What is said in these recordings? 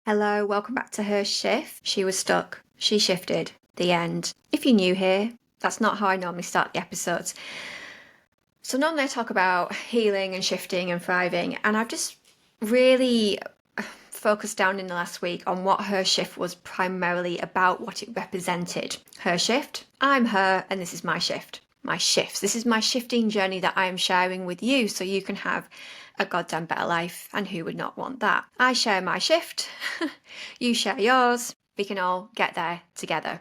Hello, welcome back to her shift. She was stuck. She shifted. The end. If you're new here, that's not how I normally start the episodes. So normally I talk about healing and shifting and thriving, and I've just really focused down in the last week on what her shift was primarily about, what it represented. Her shift, I'm her, and this is my shift. My shifts. This is my shifting journey that I am sharing with you so you can have a goddamn better life, and who would not want that? I share my shift, you share yours, we can all get there together.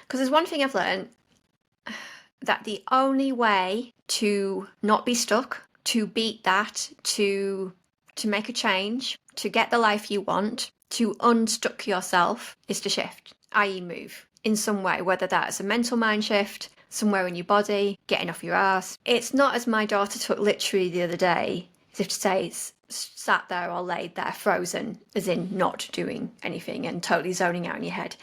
Because there's one thing I've learned, that the only way to not be stuck, to beat that, to make a change, to get the life you want, to unstuck yourself, is to shift, i.e. move in some way, whether that's a mental mind shift, somewhere in your body, getting off your ass. It's not, as my daughter took literally the other day, as if to say it's sat there or laid there frozen, as in not doing anything and totally zoning out in your head.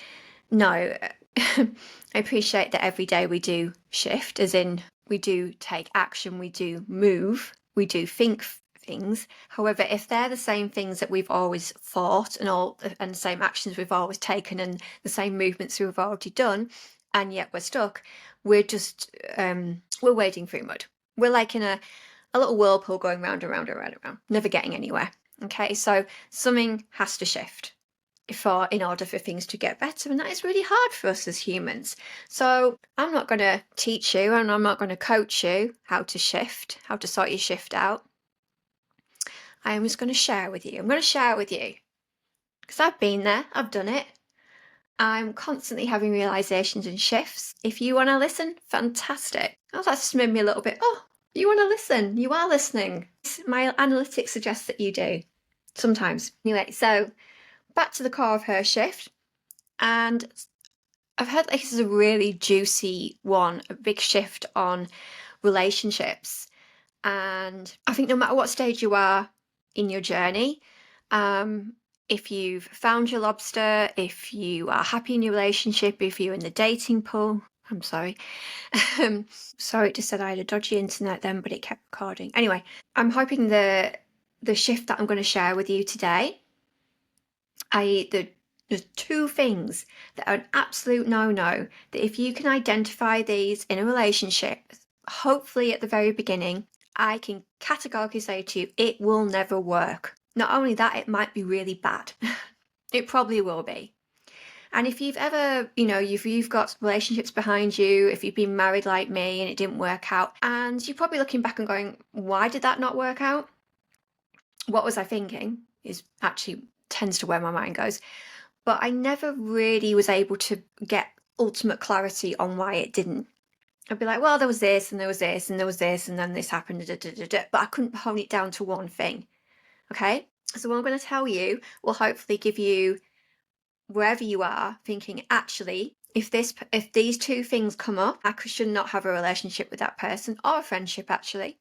No, I appreciate that every day we do shift, as in we do take action, we do move, we do think things. However, if they're the same things that we've always thought and the same actions we've always taken and the same movements we've already done, and yet we're stuck, we're just we're wading through mud. We're like in a little whirlpool going round and round and round and round, never getting anywhere. Okay, so something has to shift in order for things to get better, and that is really hard for us as humans. So I'm not going to teach you and I'm not going to coach you how to shift, how to sort your shift out. I am just going to share with you. I'm going to share with you because I've been there, I've done it. I'm constantly having realizations and shifts. If you want to listen, fantastic. Oh, that's just made me a little bit, oh, you want to listen? You are listening. My analytics suggest that you do sometimes. Anyway, so back to the core of her shift. And I've heard like this is a really juicy one, a big shift on relationships. And I think no matter what stage you are in your journey, if you've found your lobster, if you are happy in your relationship, if you're in the dating pool, I'm sorry. Sorry, it just said I had a dodgy internet then, but it kept recording. Anyway, I'm hoping the shift that I'm going to share with you today, the two things that are an absolute no-no, that if you can identify these in a relationship, hopefully at the very beginning, I can categorically say to you, it will never work. Not only that, it might be really bad. It probably will be. And if you've ever, if you've got relationships behind you, if you've been married like me and it didn't work out, and you're probably looking back and going, why did that not work out? What was I thinking? Is actually tends to where my mind goes. But I never really was able to get ultimate clarity on why it didn't. I'd be like, well, there was this and there was this and there was this and then this happened, but I couldn't hone it down to one thing. Okay, so what I'm going to tell you will hopefully give you, wherever you are, thinking, actually, if these two things come up, I should not have a relationship with that person, or a friendship actually.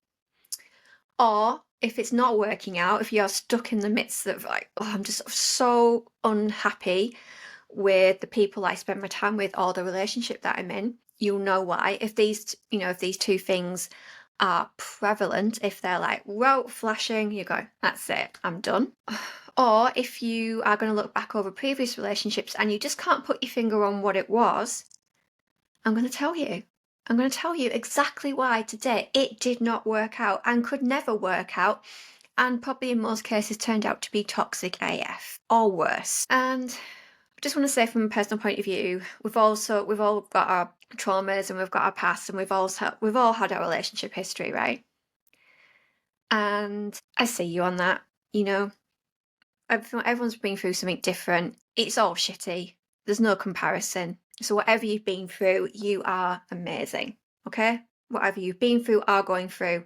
Or if it's not working out, if you're stuck in the midst of like, oh, I'm just so unhappy with the people I spend my time with or the relationship that I'm in, you'll know why. If these two things are prevalent, if they're like, whoa, flashing, you go, that's it, I'm done. Or if you are going to look back over previous relationships and you just can't put your finger on what it was, I'm going to tell you. I'm going to tell you exactly why today it did not work out and could never work out, and probably in most cases turned out to be toxic AF or worse. And I just want to say, from a personal point of view, we've all got our traumas and we've got our past, and we've all had our relationship history, right? And I see you on that. Everyone's been through something different. It's all shitty. There's no comparison. So whatever you've been through, you are amazing. Okay? Whatever you've been through, are going through,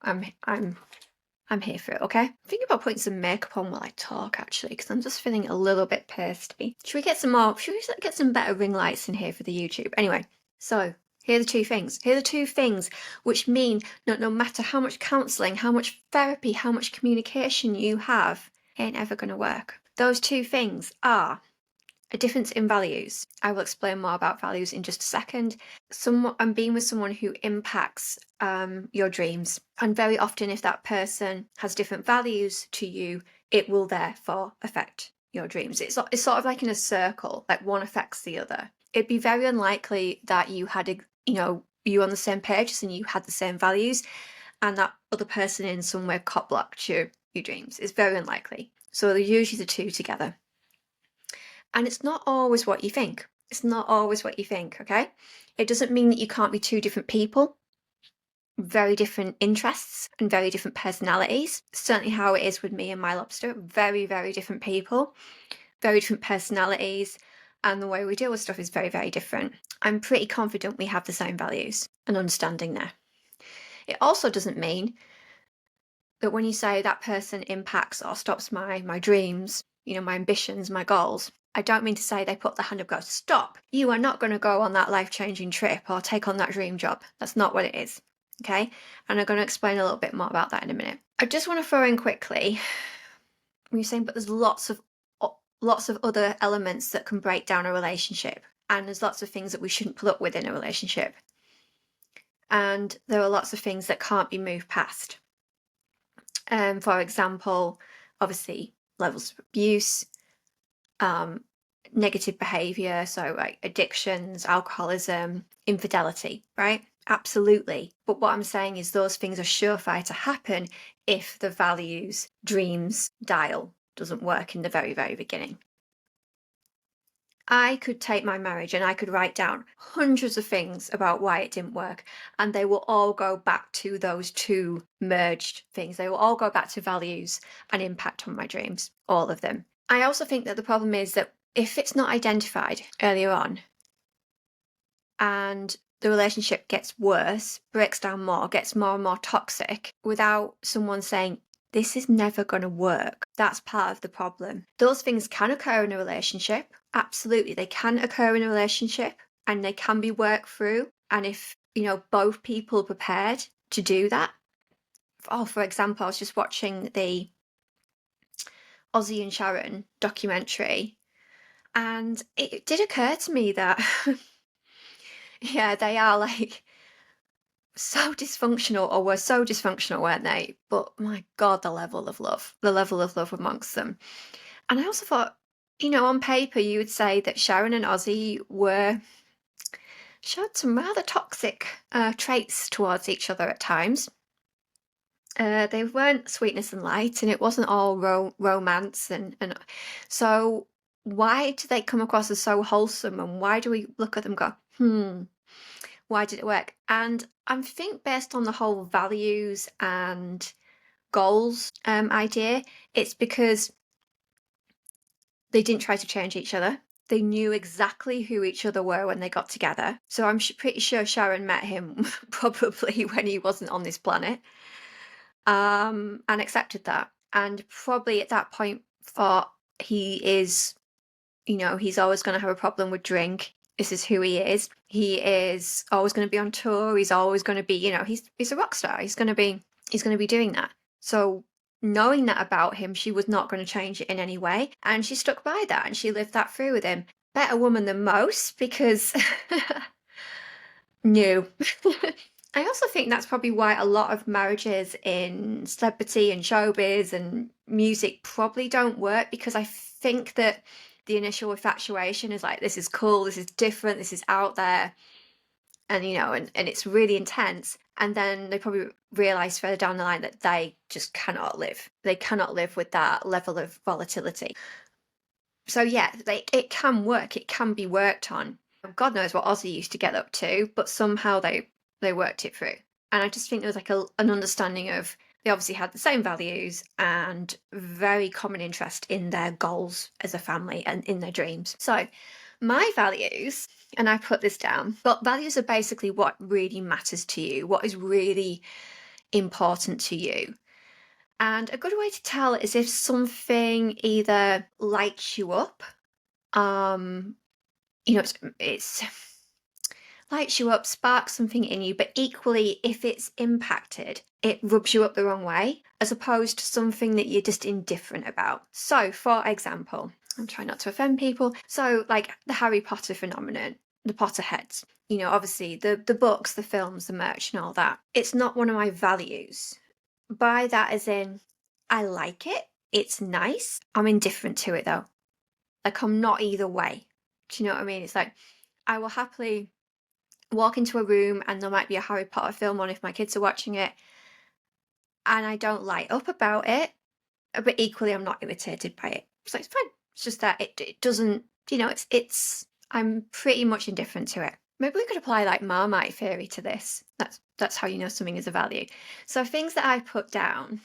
I'm here for it, okay? I'm thinking about putting some makeup on while I talk, actually, because I'm just feeling a little bit pasty. Should we get some better ring lights in here for the YouTube? Anyway, so here are the two things. Here are the two things which mean no matter how much counselling, how much therapy, how much communication you have, it ain't ever going to work. Those two things are a difference in values. I will explain more about values in just a second. I'm being with someone who impacts your dreams. And very often, if that person has different values to you, it will therefore affect your dreams. It's sort of like in a circle, like one affects the other. It'd be very unlikely that you had, you on the same page and you had the same values, and that other person in some way cock-blocked your dreams. It's very unlikely. So they're usually the two together. And it's not always what you think. It's not always what you think, okay? It doesn't mean that you can't be two different people, very different interests and very different personalities. Certainly how it is with me and my lobster. Very, very different people, very different personalities, and the way we deal with stuff is very, very different. I'm pretty confident we have the same values and understanding there. It also doesn't mean that when you say that person impacts or stops my dreams, my ambitions, my goals, I don't mean to say they put the hand up, go, stop, you are not going to go on that life-changing trip or take on that dream job. That's not what it is, okay? And I'm going to explain a little bit more about that in a minute. I just want to throw in quickly, when you're saying, but there's lots of other elements that can break down a relationship, and there's lots of things that we shouldn't put up with in a relationship. And there are lots of things that can't be moved past. For example, obviously, levels of abuse, negative behavior, so like addictions, alcoholism, infidelity, right? Absolutely. But what I'm saying is those things are surefire to happen if the values, dreams dial doesn't work in the very, very beginning. I could take my marriage and I could write down hundreds of things about why it didn't work, and they will all go back to those two merged things. They will all go back to values and impact on my dreams, all of them. I also think that the problem is that if it's not identified earlier on and the relationship gets worse, breaks down more, gets more and more toxic, without someone saying, this is never going to work, that's part of the problem. Those things can occur in a relationship. Absolutely, they can occur in a relationship and they can be worked through. And if, both people are prepared to do that. For example, I was just watching the Ozzy and Sharon documentary, and it did occur to me that, yeah, they are like so dysfunctional, or were so dysfunctional, weren't they? But my God, the level of love amongst them. And I also thought, on paper, you would say that Sharon and Ozzy showed some rather toxic traits towards each other at times. They weren't sweetness and light, and it wasn't all romance, and so why do they come across as so wholesome, and why do we look at them and go, why did it work? And I think based on the whole values and goals idea, it's because they didn't try to change each other. They knew exactly who each other were when they got together. So I'm pretty sure Sharon met him probably when he wasn't on this planet, and accepted that. And probably at that point thought, he is, he's always going to have a problem with drink. This is who he is. He is always going to be on tour. He's always going to be, he's a rock star. He's going to be doing that. So knowing that about him, she was not going to change it in any way. And she stuck by that and she lived that through with him. Better woman than most, because no. I also think that's probably why a lot of marriages in celebrity and showbiz and music probably don't work, because I think that the initial infatuation is like, this is cool, this is different, this is out there, and and it's really intense. And then they probably realize further down the line that they just cannot live. They cannot live with that level of volatility. So yeah, it can work. It can be worked on. God knows what Ozzy used to get up to, but somehow they worked it through. And I just think there was like an understanding of, they obviously had the same values and very common interest in their goals as a family and in their dreams. So my values, and I put this down, but values are basically what really matters to you, what is really important to you. And a good way to tell is if something either lights you up, it's lights you up, sparks something in you, but equally, if it's impacted, it rubs you up the wrong way, as opposed to something that you're just indifferent about. So, for example, I'm trying not to offend people. So, like the Harry Potter phenomenon, the Potterheads, obviously the books, the films, the merch, and all that. It's not one of my values. By that as in, I like it, it's nice. I'm indifferent to it though. Like, I'm not either way. Do you know what I mean? It's like, I will happily walk into a room and there might be a Harry Potter film on if my kids are watching it, and I don't light up about it, but equally I'm not irritated by it. So it's fine. It's just that it doesn't, I'm pretty much indifferent to it. Maybe we could apply like Marmite theory to this. That's how you know something is a value. So things that I put down.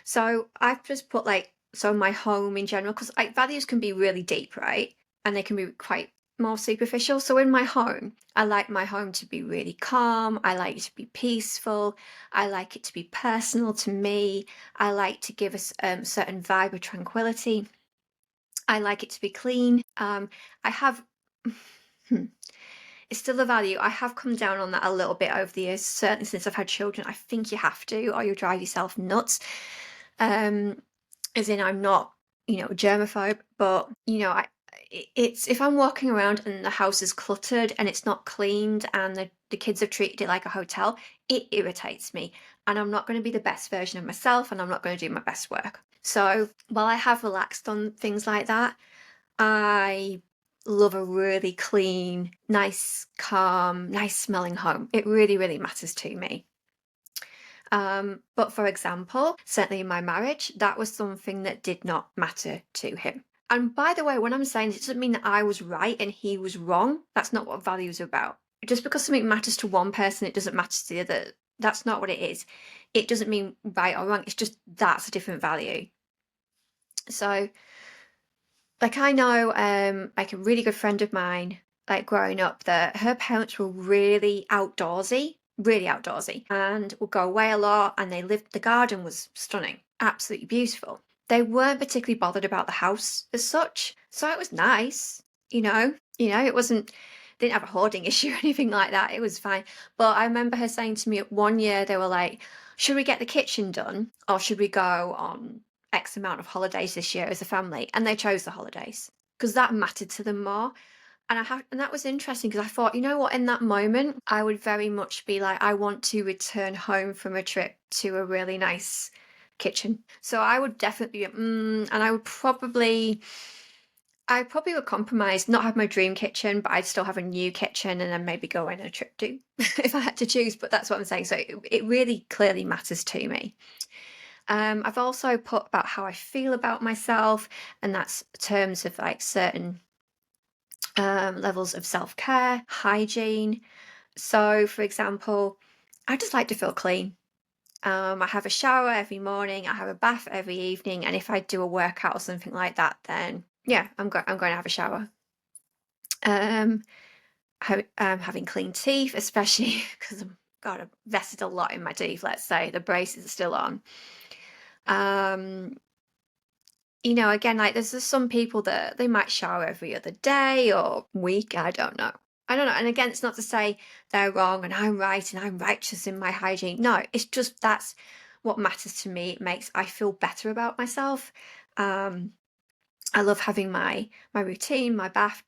So I've just put like, so my home in general, because like values can be really deep, right? And they can be quite more superficial. So in my home, I like my home to be really calm. I like it to be peaceful. I like it to be personal to me. I like to give a certain vibe of tranquility. I like it to be clean. I have, it's still a value. I have come down on that a little bit over the years, certainly since I've had children. I think you have to, or you'll drive yourself nuts. As in, I'm not, a germaphobe, but it's if I'm walking around and the house is cluttered and it's not cleaned and the kids have treated it like a hotel, it irritates me, and I'm not going to be the best version of myself, and I'm not going to do my best work. So while I have relaxed on things like that, I love a really clean, nice, calm, nice smelling home. It really, really matters to me. But for example, certainly in my marriage, that was something that did not matter to him. And by the way, when I'm saying it doesn't mean that I was right and he was wrong. That's not what values are about. Just because something matters to one person, it doesn't matter to the other. That's not what it is. It doesn't mean right or wrong. It's just that's a different value. So, like, I know, like a really good friend of mine, like growing up, that her parents were really outdoorsy, and would go away a lot. And the garden was stunning, absolutely beautiful. They weren't particularly bothered about the house as such, so it was nice, it wasn't, didn't have a hoarding issue or anything like that. It was fine. But I remember her saying to me one year, they were like, should we get the kitchen done, or should we go on X amount of holidays this year as a family? And they chose the holidays because that mattered to them more. And that was interesting because I thought, you know what, in that moment, I would very much be like, I want to return home from a trip to a really nice kitchen. So I would definitely, and I probably would compromise, not have my dream kitchen, but I'd still have a new kitchen and then maybe go on a trip too, if I had to choose. But that's what I'm saying. So it really clearly matters to me. I've also put about how I feel about myself, and that's terms of like certain levels of self-care, hygiene. So, for example, I just like to feel clean. I have a shower every morning, I have a bath every evening, and if I do a workout or something like that, then yeah, I'm going to have a shower. Having clean teeth, especially because I've invested a lot in my teeth. Let's say the braces are still on. Again, like there's just some people that they might shower every other day or week. I don't know. And again, it's not to say they're wrong and I'm right and I'm righteous in my hygiene. No, it's just that's what matters to me. It makes I feel better about myself. I love having my routine, my bath.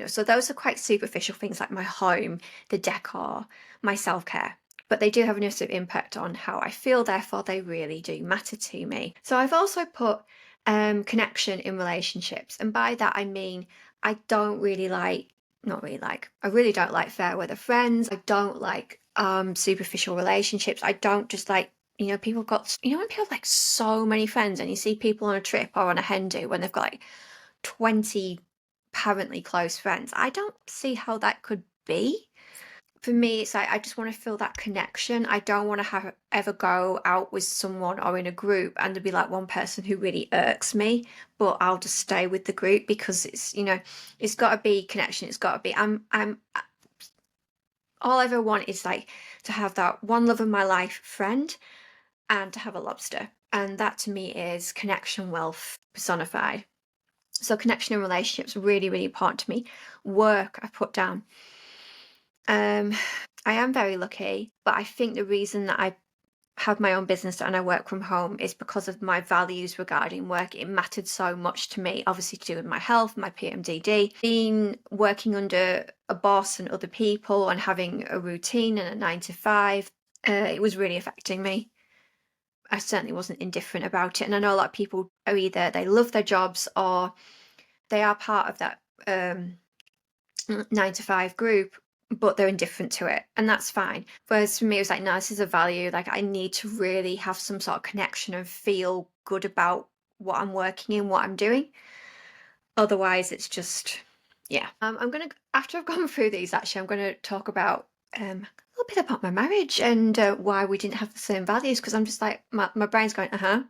So those are quite superficial things like my home, the decor, my self-care. But they do have a negative impact on how I feel, therefore they really do matter to me. So I've also put connection in relationships. And by that I mean I don't really like, not really like, I really don't like fair weather friends. I don't like superficial relationships. I don't just like, people got, when people have like so many friends and you see people on a trip or on a hen do when they've got like 20 apparently close friends. I don't see how that could be. For me, it's like I just want to feel that connection. I don't want to ever go out with someone or in a group and there'd be like one person who really irks me, but I'll just stay with the group because it's, it's got to be connection. It's got to be, I'm all I ever want is like to have that one love of my life friend and to have a lobster. And that to me is connection wealth personified. So connection and relationships are really, really important to me. Work, I put down. I am very lucky, but I think the reason that I have my own business and I work from home is because of my values regarding work. It mattered so much to me, obviously to do with my health, my PMDD, being working under a boss and other people and having a routine and a 9 to 5. It was really affecting me. I certainly wasn't indifferent about it. And I know a lot of people are either they love their jobs or they are part of that 9 to 5 group, but they're indifferent to it, and that's fine. Whereas for me, it was like, no, this is a value. Like, I need to really have some sort of connection and feel good about what I'm working in, what I'm doing. Otherwise, it's just, yeah. I'm gonna, after I've gone through these, actually, I'm gonna talk about a little bit about my marriage and why we didn't have the same values, because I'm just like, my brain's going, I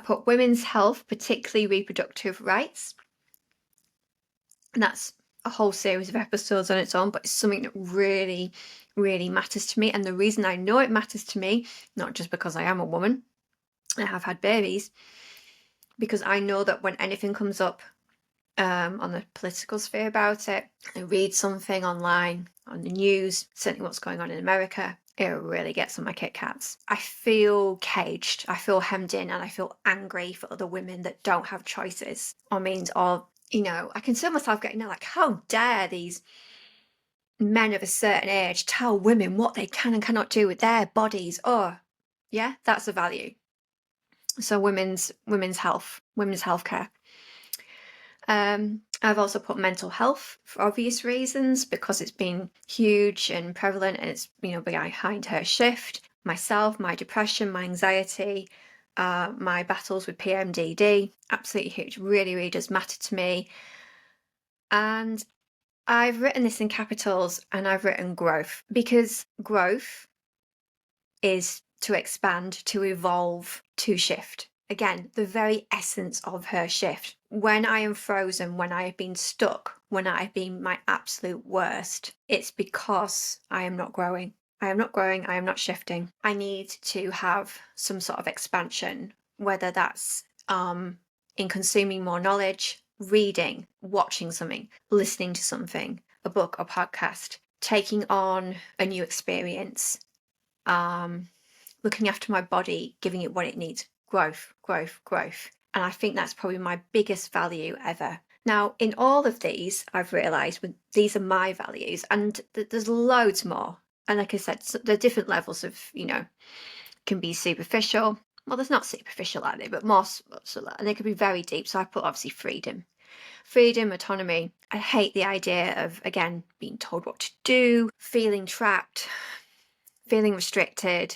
put women's health, particularly reproductive rights. And that's a whole series of episodes on its own, but it's something that really, really matters to me. And the reason I know it matters to me, not just because I am a woman and I have had babies, because I know that when anything comes up on the political sphere about it, I read something online, on the news, certainly what's going on in America, it really gets on my Kit Kats. I feel caged, I feel hemmed in, and I feel angry for other women that don't have choices or means, or, you know, I can feel myself getting like, how dare these men of a certain age tell women what they can and cannot do with their bodies. Oh, yeah, that's a value. So women's health, women's healthcare. I've also put mental health for obvious reasons, because it's been huge and prevalent, and it's, you know, behind her shift. Myself, my depression, my anxiety, my battles with PMDD, absolutely huge, really, really does matter to me. And I've written this in capitals, and I've written growth, because growth is to expand, to evolve, to shift. Again, the very essence of her shift. When I am frozen, when I have been stuck, when I have been my absolute worst, it's because I am not growing. I am not growing, I am not shifting. I need to have some sort of expansion, whether that's in consuming more knowledge, reading, watching something, listening to something, a book or podcast, taking on a new experience, looking after my body, giving it what it needs. Growth, growth, growth. And I think that's probably my biggest value ever. Now, in all of these, I've realised these are my values, and there's loads more. And like I said, there are different levels of, you know, can be superficial. Well, there's not superficial, are they? But more, and they could be very deep. So I put obviously freedom, autonomy. I hate the idea of, again, being told what to do, feeling trapped, feeling restricted.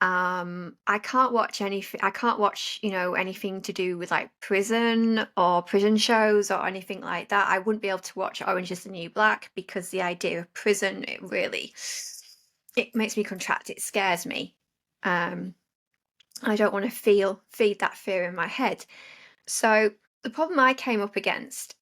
I can't watch anything. I can't watch, you know, anything to do with like prison or prison shows or anything like that. I wouldn't be able to watch Orange is the New Black, because the idea of prison, it makes me contract. It scares me. I don't want to feed that fear in my head. So the problem I came up against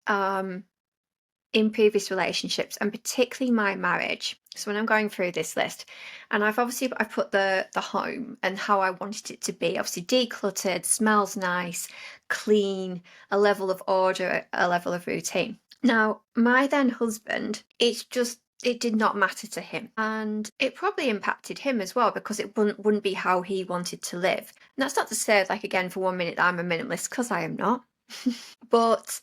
in previous relationships, and particularly my marriage. So when I'm going through this list, and I've put the home and how I wanted it to be, obviously decluttered, smells nice, clean, a level of order, a level of routine. Now, my then husband, it did not matter to him, and it probably impacted him as well, because it wouldn't be how he wanted to live. And that's not to say, like, again, for 1 minute that I'm a minimalist, because I am not. But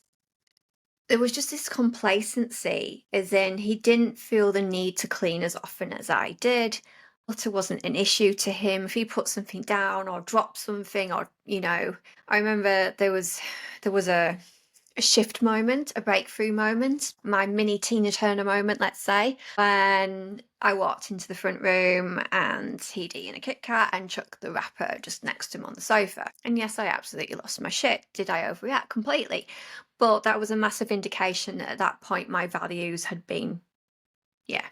there was just this complacency, as in he didn't feel the need to clean as often as I did. Clutter wasn't an issue to him. If he put something down or dropped something, or, you know, I remember there was a shift moment, a breakthrough moment, my mini Tina Turner moment, let's say, when I walked into the front room and he'd eaten a Kit Kat and chucked the wrapper just next to him on the sofa. And yes, I absolutely lost my shit. Did I overreact? Completely. But that was a massive indication that at that point my values had been, yeah,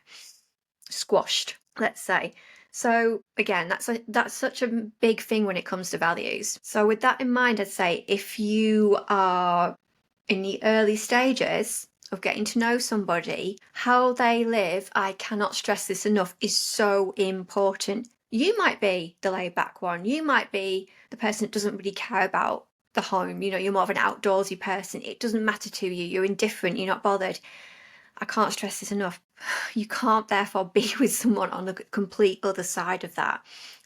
squashed, let's say. So again, that's such a big thing when it comes to values. So with that in mind, I'd say if you are in the early stages of getting to know somebody, how they live, I cannot stress this enough, is so important. You might be the laid back one. You might be the person that doesn't really care about the home. You know, you're more of an outdoorsy person. It doesn't matter to you. You're indifferent. You're not bothered. I can't stress this enough. You can't therefore be with someone on the complete other side of that.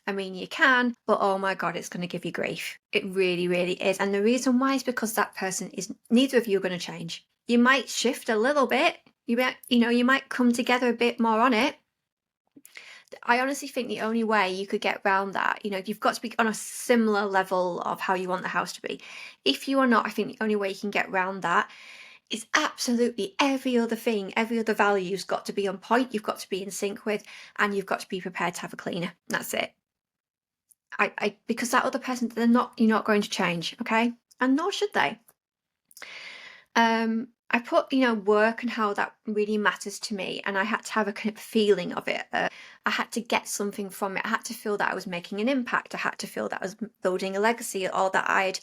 I mean, you can, but oh my God, it's going to give you grief. It really, really is. And the reason why is because that person is, neither of you are going to change. You might shift a little bit. You might come together a bit more on it. I honestly think the only way you could get around that, you've got to be on a similar level of how you want the house to be. If you are not, I think the only way you can get around that is absolutely every other thing, every other value's got to be on point, you've got to be in sync with, and you've got to be prepared to have a cleaner. That's it. Because that other person, you're not going to change, okay? And nor should they. I put, work and how that really matters to me, and I had to have a kind of feeling of it. I had to get something from it. I had to feel that I was making an impact. I had to feel that I was building a legacy, or that I'd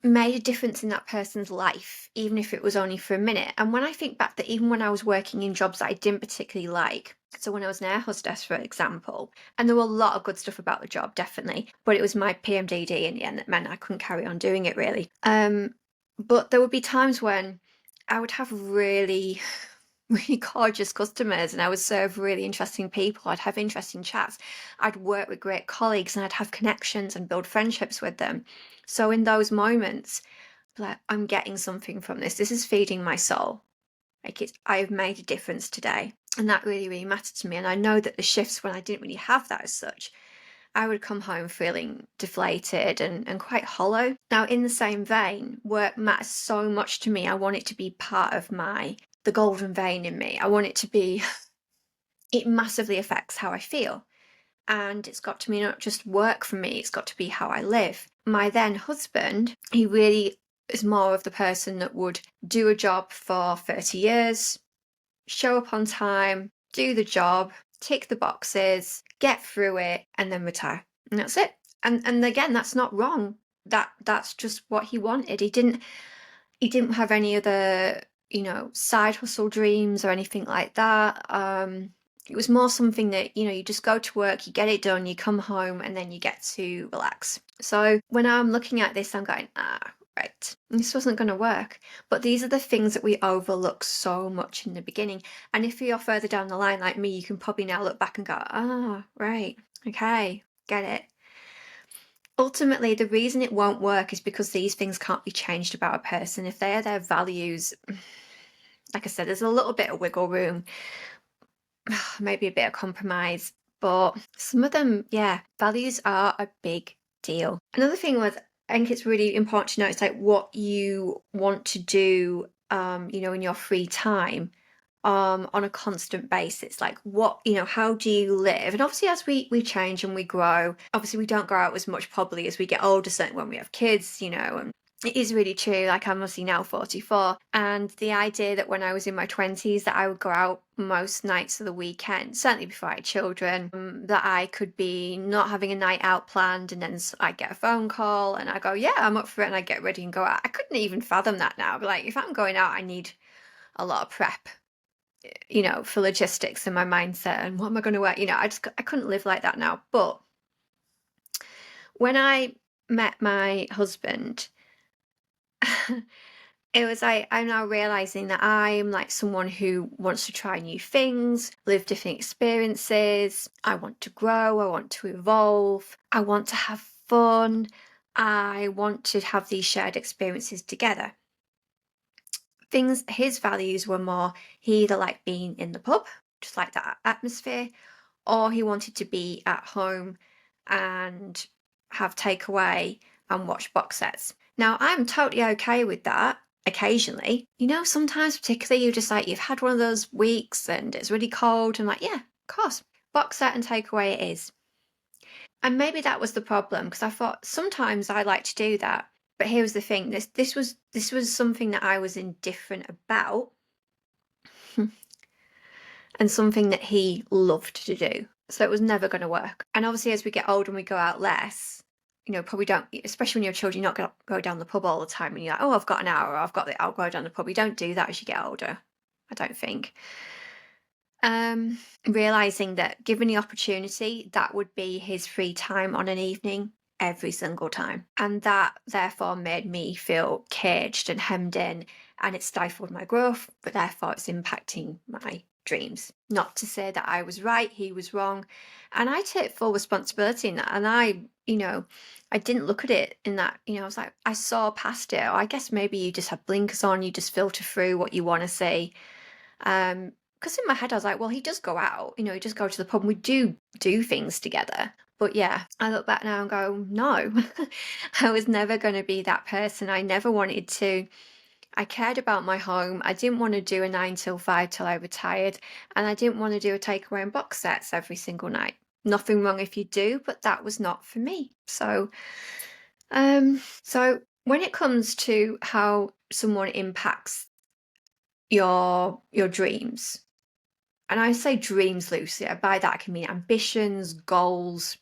made a difference in that person's life, even if it was only for a minute. And when I think back, that even when I was working in jobs that I didn't particularly like, so when I was an air hostess, for example, and there were a lot of good stuff about the job, definitely, but it was my PMDD in the end that meant I couldn't carry on doing it, really. But there would be times when I would have really, really gorgeous customers, and I would serve really interesting people. I'd have interesting chats. I'd work with great colleagues, and I'd have connections and build friendships with them. So in those moments, like, I'm getting something from this. This is feeding my soul. I've made a difference today. And that really, really mattered to me. And I know that the shifts when I didn't really have that as such, I would come home feeling deflated and quite hollow. Now, in the same vein, work matters so much to me. I want it to be part of the golden vein in me. I want it to be, it massively affects how I feel. And it's got to be not just work for me, it's got to be how I live. My then husband, he really is more of the person that would do a job for 30 years, show up on time, do the job, tick the boxes, get through it, and then retire. And that's it. And again, that's not wrong. That's just what he wanted. He didn't have any other, side hustle dreams or anything like that. It was more something that, you just go to work, you get it done, you come home, and then you get to relax. So when I'm looking at this, I'm going, right, this wasn't going to work. But these are the things that we overlook so much in the beginning. And if you're further down the line like me, you can probably now look back and go, right, okay, get it. Ultimately, the reason it won't work is because these things can't be changed about a person. If they are their values, like I said, there's a little bit of wiggle room, maybe a bit of compromise, but some of them, yeah, values are a big deal. Another thing was, I think it's really important to know, it's like what you want to do, in your free time, on a constant basis. Like what, how do you live? And obviously as we change and we grow, obviously we don't go out as much probably as we get older, certainly when we have kids, and it is really true. Like I'm obviously now 44, and the idea that when I was in my 20s that I would go out most nights of the weekend, certainly before I had children, that I could be not having a night out planned, and then I get a phone call and I go, yeah, I'm up for it, and I get ready and go out. I couldn't even fathom that now. But like, if I'm going out, I need a lot of prep, for logistics and my mindset and what am I going to wear. I couldn't live like that now. But when I met my husband, it was like, I'm now realizing that I'm like someone who wants to try new things, live different experiences. I want to grow, I want to evolve, I want to have fun, I want to have these shared experiences together. His values were more, he either liked being in the pub, just like that atmosphere, or he wanted to be at home and have takeaway and watch box sets. Now, I'm totally okay with that occasionally. Sometimes particularly you've had one of those weeks and it's really cold and like, yeah, of course, box set and takeaway it is. And maybe that was the problem, because I thought sometimes I like to do that. But here was the thing, this was something that I was indifferent about and something that he loved to do. So it was never going to work. And obviously as we get older and we go out less, probably don't, especially when you're children, you're not going to go down the pub all the time and you're like, oh, I've got an hour, I'll go down the pub. You don't do that as you get older, I don't think. Realizing that given the opportunity, that would be his free time on an evening every single time. And that therefore made me feel caged and hemmed in, and it stifled my growth, but therefore it's impacting my dreams. Not to say that I was right, he was wrong. And I take full responsibility in that. And I didn't look at it in that, I was like, I saw past it. Or I guess maybe you just have blinkers on, you just filter through what you want to see. because in my head I was like, well, he does go out, he does go to the pub and we do things together. But yeah, I look back now and go, no, I was never going to be that person. I never wanted to. I cared about my home. I didn't want to do a 9 till 5 till I retired. And I didn't want to do a takeaway and box sets every single night. Nothing wrong if you do, but that was not for me. So when it comes to how someone impacts your dreams, and I say dreams loosely, by that I can mean ambitions, goals,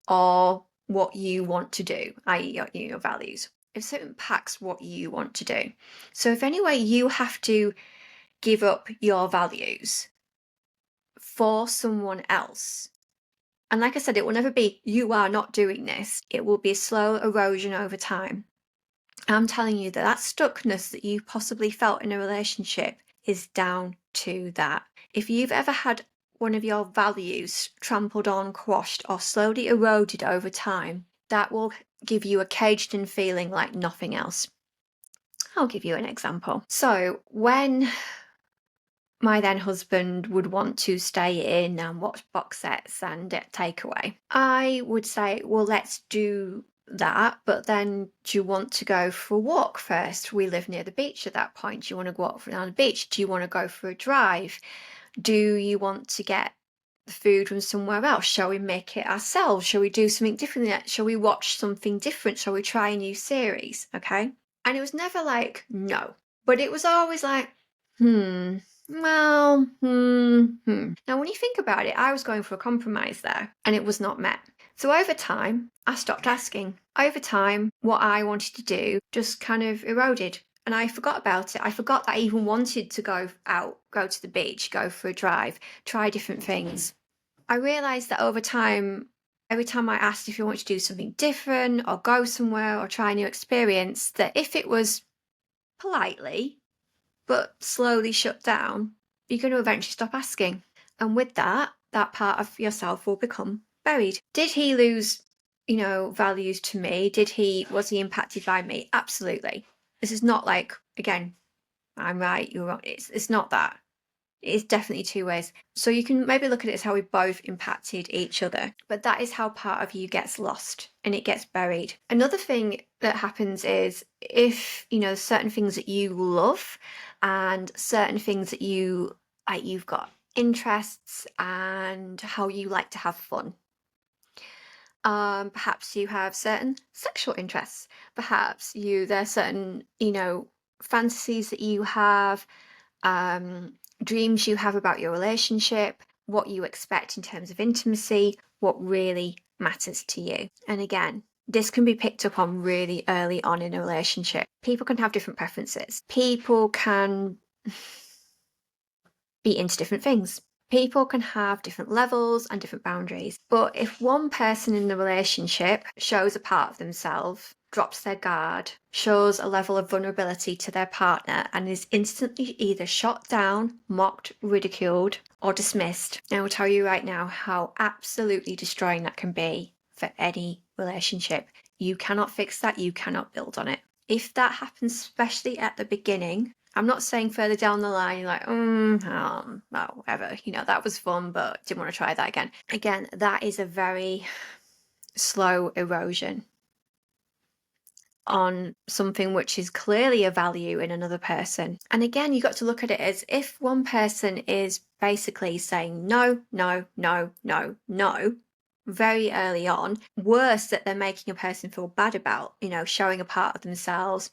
or what you want to do, i.e. your values. If it impacts what you want to do. So if anyway you have to give up your values for someone else, and like I said, it will never be, you are not doing this. It will be a slow erosion over time. I'm telling you that stuckness that you possibly felt in a relationship is down to that. If you've ever had one of your values trampled on, quashed, or slowly eroded over time, that will give you a caged-in feeling like nothing else. I'll give you an example. So when my then husband would want to stay in and watch box sets and takeaway, I would say, well, let's do that, but then do you want to go for a walk first? We live near the beach at that point. Do you want to go walk on the beach? Do you want to go for a drive? Do you want to get the food from somewhere else? Shall we make it ourselves? Shall we do something different? Shall we watch something different? Shall we try a new series? Okay. And it was never like, no, but it was always like, well, Now, when you think about it, I was going for a compromise there, and it was not met. So over time, I stopped asking. Over time, what I wanted to do just kind of eroded, and I forgot about it. I forgot that I even wanted to go out, go to the beach, go for a drive, try different things. I realised that over time, every time I asked if you want to do something different or go somewhere or try a new experience, that if it was politely, but slowly shut down, you're going to eventually stop asking. And with that part of yourself will become buried. Did he lose, values to me? Was he impacted by me? Absolutely. This is not like, again, I'm right, you're wrong. It's not that. It's definitely two ways. So you can maybe look at it as how we both impacted each other. But that is how part of you gets lost and it gets buried. Another thing that happens is if, certain things that you love and certain things that you've got interests and how you like to have fun. Perhaps you have certain sexual interests. Perhaps there's certain, fantasies that you have, dreams you have about your relationship, what you expect in terms of intimacy, what really matters to you. And again, this can be picked up on really early on in a relationship. People can have different preferences. People can be into different things. People can have different levels and different boundaries. But if one person in the relationship shows a part of themselves, drops their guard, shows a level of vulnerability to their partner, and is instantly either shot down, mocked, ridiculed, or dismissed, I will tell you right now how absolutely destroying that can be for any relationship. You cannot fix that. You cannot build on it. If that happens, especially at the beginning, I'm not saying further down the line, you're like, well, whatever, that was fun, but didn't want to try that again. Again, that is a very slow erosion on something which is clearly a value in another person. And again, you got to look at it as if one person is basically saying no, no, no, no, no, very early on, worse that they're making a person feel bad about, showing a part of themselves,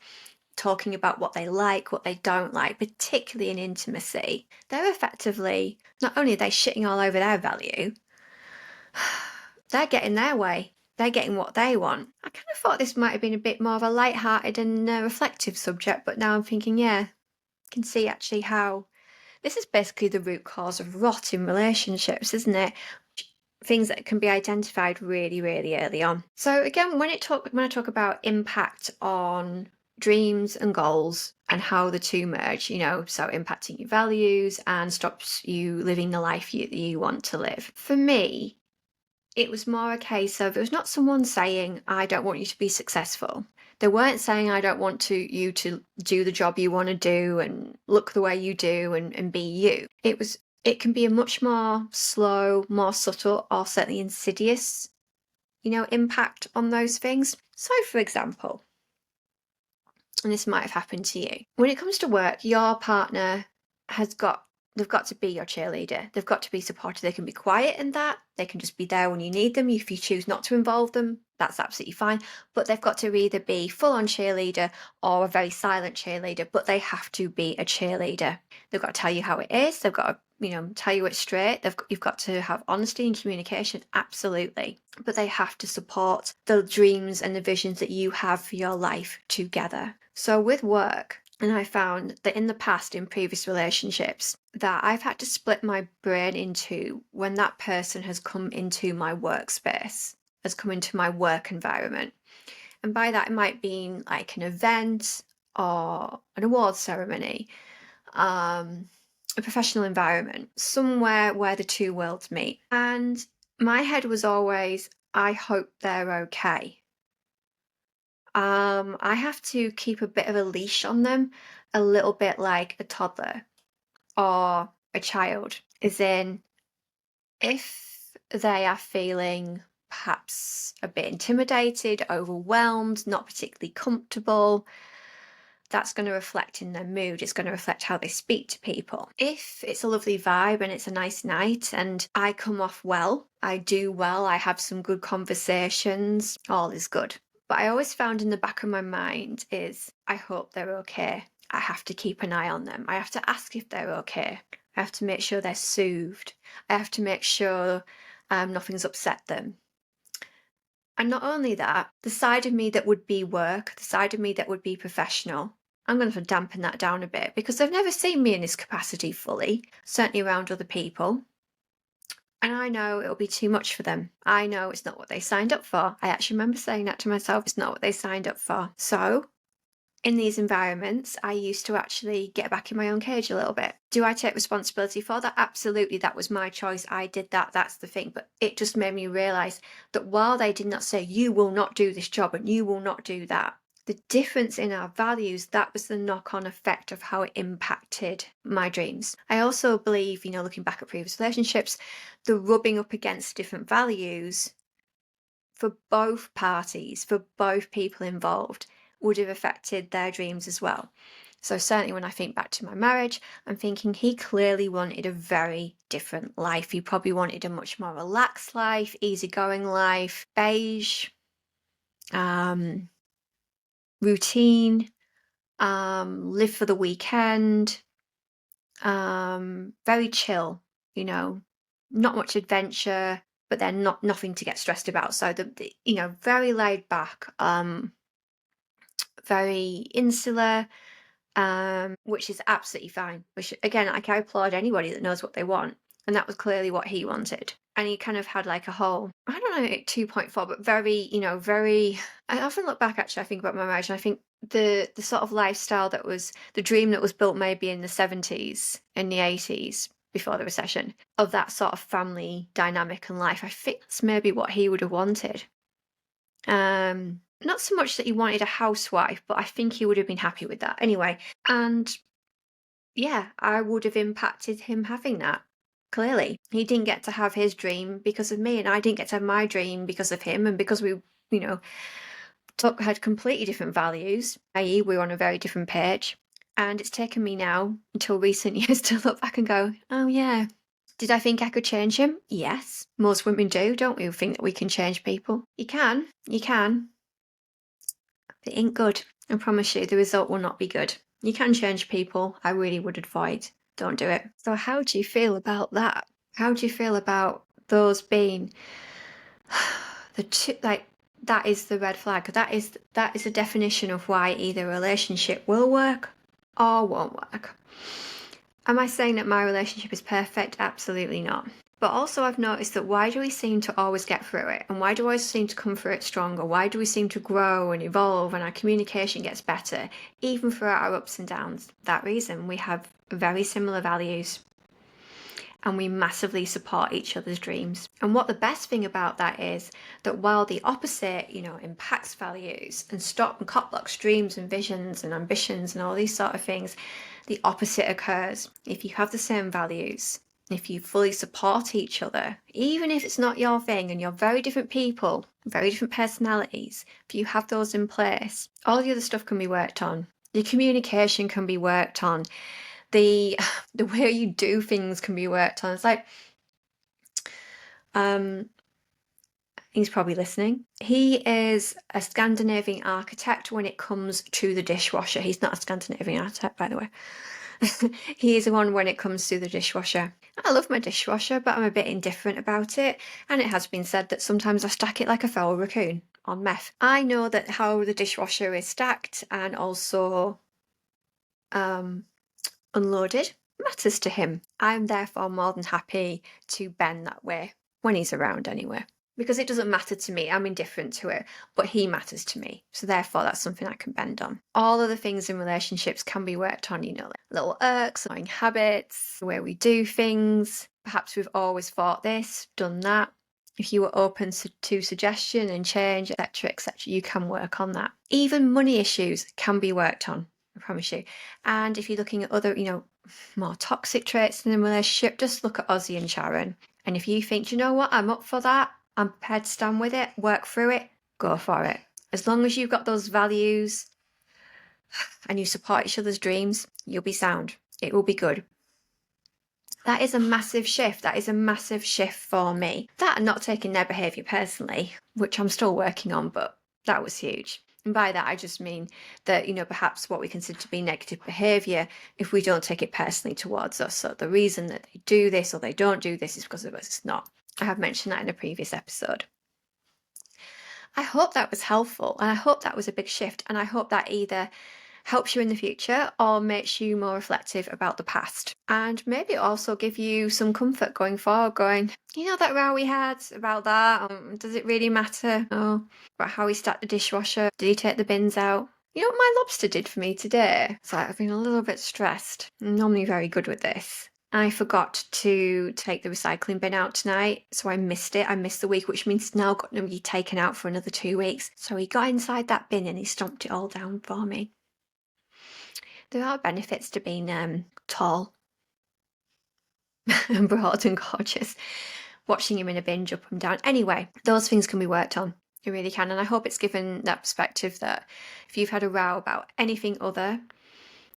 talking about what they like, what they don't like, particularly in intimacy, they're effectively, not only are they shitting all over their value, they're getting their way. They're getting what they want. I kind of thought this might have been a bit more of a light-hearted and reflective subject, but now I'm thinking, yeah, I can see actually how this is basically the root cause of rot in relationships, isn't it? Things that can be identified really, really early on. So again, when I talk about impact on dreams and goals and how the two merge, so impacting your values and stops you living the life you want to live. For me, it was more a case of, it was not someone saying, I don't want you to be successful. They weren't saying, I don't want you to do the job you want to do and look the way you do and be you. It can be a much more slow, more subtle, or certainly insidious, impact on those things. So, for example, and this might have happened to you, when it comes to work, your partner they've got to be your cheerleader. They've got to be supportive. They can be quiet in that. They can just be there when you need them. If you choose not to involve them, that's absolutely fine. But they've got to either be full-on cheerleader or a very silent cheerleader, but they have to be a cheerleader. They've got to tell you how it is. They've got to, tell you it straight. You've got to have honesty and communication, absolutely. But they have to support the dreams and the visions that you have for your life together. So with work, and I found that in the past, in previous relationships, that I've had to split my brain into when that person has come into my workspace, has come into my work environment. And by that, it might be like an event or an awards ceremony, a professional environment, somewhere where the two worlds meet. And my head was always, I hope they're okay. I have to keep a bit of a leash on them, a little bit like a toddler or a child, as in, if they are feeling perhaps a bit intimidated, overwhelmed, not particularly comfortable, that's going to reflect in their mood. It's going to reflect how they speak to people. If it's a lovely vibe and it's a nice night and I come off well, I do well, I have some good conversations, all is good. But I always found in the back of my mind is, I hope they're okay. I have to keep an eye on them. I have to ask if they're okay. I have to make sure they're soothed. I have to make sure nothing's upset them. And not only that, the side of me that would be work, the side of me that would be professional, I'm going to dampen that down a bit because they've never seen me in this capacity fully, certainly around other people. And I know it'll be too much for them. I know it's not what they signed up for. I actually remember saying that to myself, it's not what they signed up for. So in these environments, I used to actually get back in my own cage a little bit. Do I take responsibility for that? Absolutely. That was my choice. I did that. That's the thing. But it just made me realize that while they did not say, you will not do this job and you will not do that, the difference in our values, that was the knock-on effect of how it impacted my dreams. I also believe, looking back at previous relationships, the rubbing up against different values for both parties, for both people involved, would have affected their dreams as well. So certainly when I think back to my marriage, I'm thinking he clearly wanted a very different life. He probably wanted a much more relaxed life, easygoing life, beige, routine, live for the weekend, very chill, not much adventure, but then nothing to get stressed about. So the very laid back, very insular, which is absolutely fine. Which again, I applaud anybody that knows what they want, and that was clearly what he wanted. And he kind of had like a whole, I don't know, 2.4, but very, very. I often look back. Actually, I think about my marriage, and I think the sort of lifestyle that was the dream that was built maybe in the 70s, in the 80s, before the recession, of that sort of family dynamic and life. I think that's maybe what he would have wanted. Not so much that he wanted a housewife, but I think he would have been happy with that anyway. And yeah, I would have impacted him having that. Clearly, he didn't get to have his dream because of me, and I didn't get to have my dream because of him, and because we, had completely different values, i.e., we're on a very different page. And it's taken me now until recent years to look back and go, oh yeah, did I think I could change him? Yes. Most women do, don't we? Think that we can change people. You can. But it ain't good. I promise you, the result will not be good. You can change people. I really would advise, don't do it. So how do you feel about that? How do you feel about those being the two, that is the red flag. That is a definition of why either a relationship will work or won't work. Am I saying that my relationship is perfect? Absolutely not. But also I've noticed that why do we seem to always get through it? And why do I seem to come through it stronger? Why do we seem to grow and evolve and our communication gets better, even throughout our ups and downs? That reason, we have very similar values. and we massively support each other's dreams. And what the best thing about that is that while the opposite, impacts values and stop and cop blocks dreams and visions and ambitions and all these sort of things, the opposite occurs. If you have the same values, if you fully support each other, even if it's not your thing and you're very different people, very different personalities, if you have those in place, all the other stuff can be worked on. The communication can be worked on. The way you do things can be worked on. It's like, he's probably listening. He is a Scandinavian architect when it comes to the dishwasher. He's not a Scandinavian architect, by the way. He is the one when it comes to the dishwasher. I love my dishwasher, but I'm a bit indifferent about it. And it has been said that sometimes I stack it like a feral raccoon on meth. I know that how the dishwasher is stacked and also unloaded matters to him. I'm therefore more than happy to bend that way when he's around anyway. Because it doesn't matter to me, I'm indifferent to it, but he matters to me. So therefore that's something I can bend on. All other things in relationships can be worked on, like little irks, annoying habits, the way we do things. Perhaps we've always thought this, done that. If you were open to suggestion and change, etc., you can work on that. Even money issues can be worked on, I promise you. And if you're looking at other, more toxic traits in a relationship, just look at Ozzy and Sharon. And if you think, you know what, I'm up for that, I'm prepared to stand with it, work through it, go for it. As long as you've got those values and you support each other's dreams, you'll be sound. It will be good. That is a massive shift. That is a massive shift for me. That and not taking their behaviour personally, which I'm still working on, but that was huge. And by that, I just mean that, perhaps what we consider to be negative behaviour, if we don't take it personally towards us. So the reason that they do this or they don't do this is because of us. It's not. I have mentioned that in a previous episode. I hope that was helpful, and I hope that was a big shift, and I hope that either helps you in the future or makes you more reflective about the past. And maybe it'll also give you some comfort going forward, going, that row we had about that, does it really matter? Oh, about how he stacked the dishwasher, did he take the bins out? You know what my lobster did for me today? So I've been a little bit stressed. I'm normally very good with this. I forgot to take the recycling bin out tonight, so I missed it. I missed the week, which means it's now got to be taken out for another 2 weeks. So he got inside that bin and he stomped it all down for me. There are benefits to being tall and broad and gorgeous. Watching him in a bin jump him down. Anyway, those things can be worked on. It really can. And I hope it's given that perspective that if you've had a row about anything other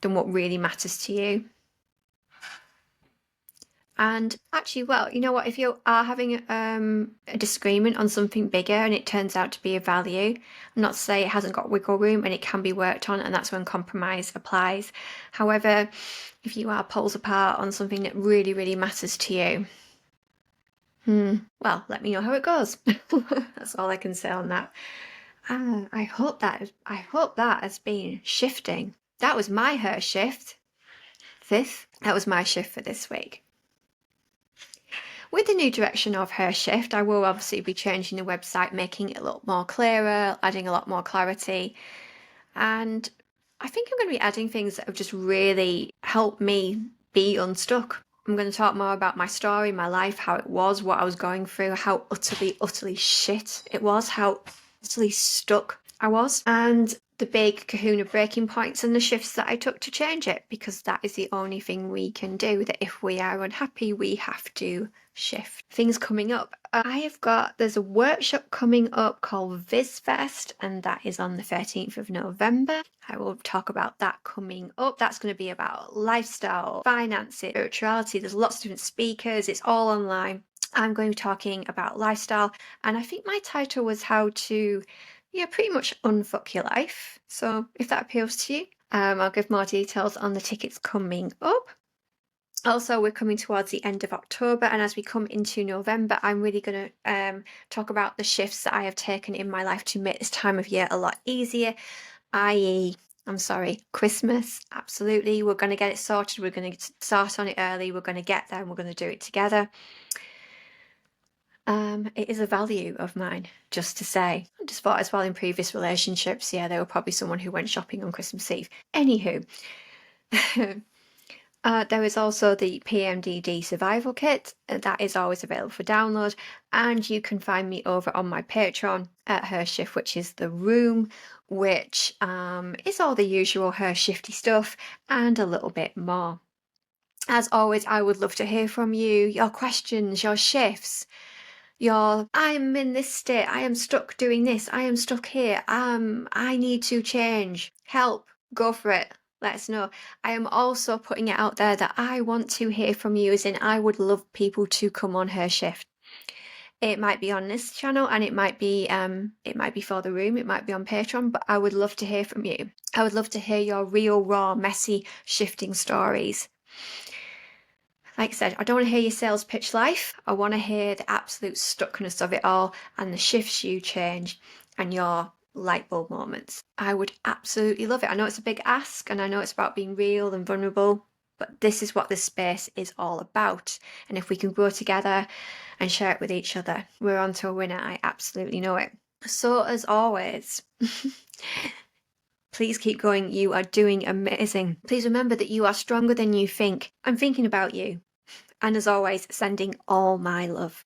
than what really matters to you, and actually, well, you know what, if you are having a disagreement on something bigger and it turns out to be a value, I'm not to say it hasn't got wiggle room and it can be worked on, and that's when compromise applies. However, if you are poles apart on something that really, really matters to you, well, let me know how it goes. That's all I can say on that. I hope that has been shifting. That was my her shift. That was my shift for this week. With the new direction of her shift, I will obviously be changing the website, making it a lot more clearer, adding a lot more clarity. And I think I'm going to be adding things that have just really helped me be unstuck. I'm going to talk more about my story, my life, how it was, what I was going through, how utterly shit it was, how utterly stuck I was, and the big kahuna breaking points and the shifts that I took to change it, because that is the only thing we can do. That if we are unhappy, we have to shift. Things coming up. There's a workshop coming up called VizFest, and that is on the 13th of November. I will talk about that coming up. That's going to be about lifestyle, finance, spirituality. There's lots of different speakers. It's all online. I'm going to be talking about lifestyle, and I think my title was how to pretty much unfuck your life. So if that appeals to you, I'll give more details on the tickets coming up. Also, we're coming towards the end of October, and as we come into November, I'm really going to talk about the shifts that I have taken in my life to make this time of year a lot easier, i.e., Christmas. Absolutely. We're going to get it sorted. We're going to start on it early. We're going to get there and we're going to do it together. It is a value of mine, just to say. I just thought as well in previous relationships, there were probably someone who went shopping on Christmas Eve. Anywho, There is also the PMDD survival kit that is always available for download, and you can find me over on my Patreon at Her Shift, which is the room, which is all the usual Her Shifty stuff and a little bit more. As always, I would love to hear from you, your questions, your shifts, your I'm in this state, I am stuck doing this, I am stuck here, I need to change, help, go for it. Let us know. I am also putting it out there that I want to hear from you, as in I would love people to come on Her Shift. It might be on this channel and it might be for the room, it might be on Patreon, but I would love to hear from you. I would love to hear your real, raw, messy, shifting stories. Like I said, I don't want to hear your sales pitch life. I want to hear the absolute stuckness of it all and the shifts you change and your light bulb moments. I would absolutely love it. I know it's a big ask and I know it's about being real and vulnerable, but this is what this space is all about. And if we can grow together and share it with each other, we're on to a winner. I absolutely know it. So as always, please keep going. You are doing amazing. Please remember that you are stronger than you think. I'm thinking about you. And as always, sending all my love.